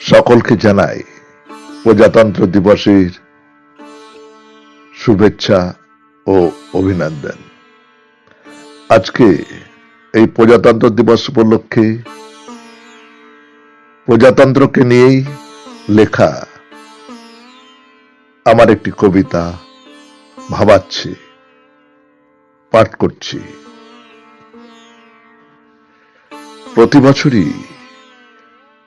সকলকে জানাই প্রজাতন্ত্র দিবসের শুভেচ্ছা ও অভিনন্দন। আজকে এই প্রজাতন্ত্র দিবস উপলক্ষে প্রজাতন্ত্রকে নিয়েই লেখা আমার একটি কবিতা ভাবাচ্ছে, পাঠ করছি। প্রতি বছরই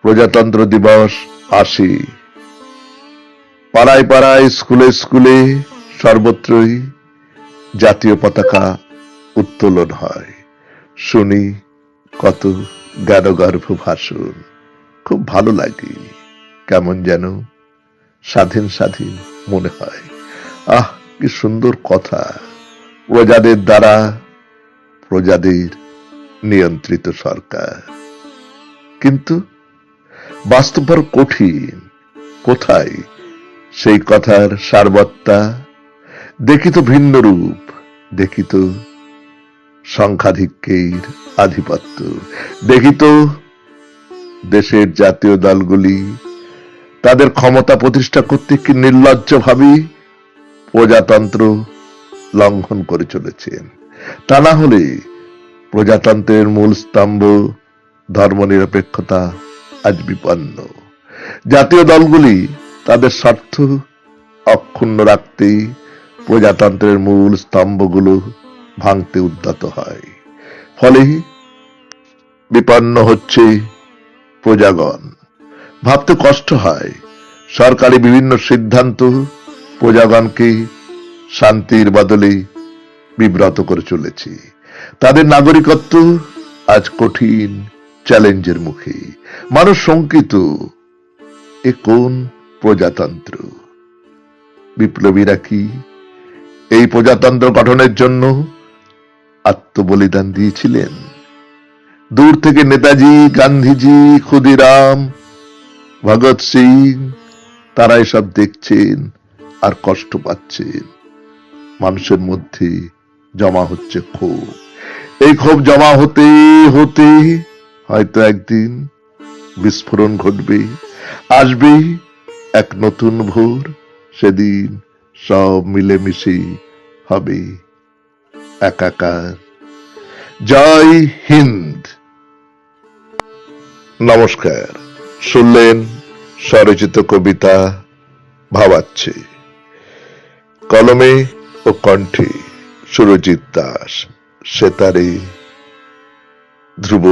প্রজাতন্ত্র দিবস আসে, পাড়ায় পাড়ায়, স্কুলে স্কুলে, সর্বত্রই জাতীয় পতাকা উত্তোলন হয়। শুনি কত জ্ঞানগর্ভ ভাষণ, খুব ভালো লাগে। কেমন যেন স্বাধীন স্বাধীন মনে হয়। আহ, কি সুন্দর কথা! প্রজাদের দ্বারা প্রজাদের নিয়ন্ত্রিত সরকার। কিন্তু বাস্তব বড় কঠিন। কোথায় সেই কথার সারবত্তা? দেখি তো ভিন্ন রূপ, দেখি তো সংখ্যাধিক্যের আধিপত্য, দেখি তো দেশের জাতীয় দলগুলি তাদের ক্ষমতা প্রতিষ্ঠা করতে কি নির্লজ্জভাবে প্রজাতন্ত্র লঙ্ঘন করে চলেছেন। তা না হলে প্রজাতন্ত্রের মূল স্তম্ভ ধর্মনিরপেক্ষতা আজ বিপন্ন। জাতীয় দলগুলি তাদের স্বার্থ অক্ষুণ্ণ রাখতে প্রজাতন্ত্রের মূল স্তম্ভগুলো ভাঙতে উদ্যত হয়। ফলে বিপন্ন হচ্ছে প্রজাগণ। ভাবতে কষ্ট হয়, সরকারি বিভিন্ন সিদ্ধান্ত প্রজাগণকে শান্তির বদলে বিব্রত করে চলেছে। তাদের নাগরিকত্ব আজ কঠিন চ্যালেঞ্জের মুখে। মানুষ শঙ্কিত, এ কোন প্রজাতন্ত্র? বিপ্লবীরা কি এই প্রজাতন্ত্র গঠনের জন্য আত্মবলিদান দিয়েছিলেন? দূর থেকে নেতাজি, গান্ধীজি, ক্ষুদিরাম, ভগৎ সিং তারা এসব দেখছেন আর কষ্ট পাচ্ছেন। মানুষের মধ্যে জমা হচ্ছে ক্ষোভ। এই ক্ষোভ জমা হতে হতে হয়তো একদিন বিস্ফোরণ ঘটবে, আসবে এক নতুন ভোর। সেদিন সব মিলেমিশে হবে একাকার। জয় হিন্দ। নমস্কার। শুনলেন স্বরচিত কবিতা ভাবাচ্ছে। কলমে ও কণ্ঠে সুরজিৎ দাস, সেতারে ধ্রুব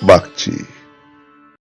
বাগচি।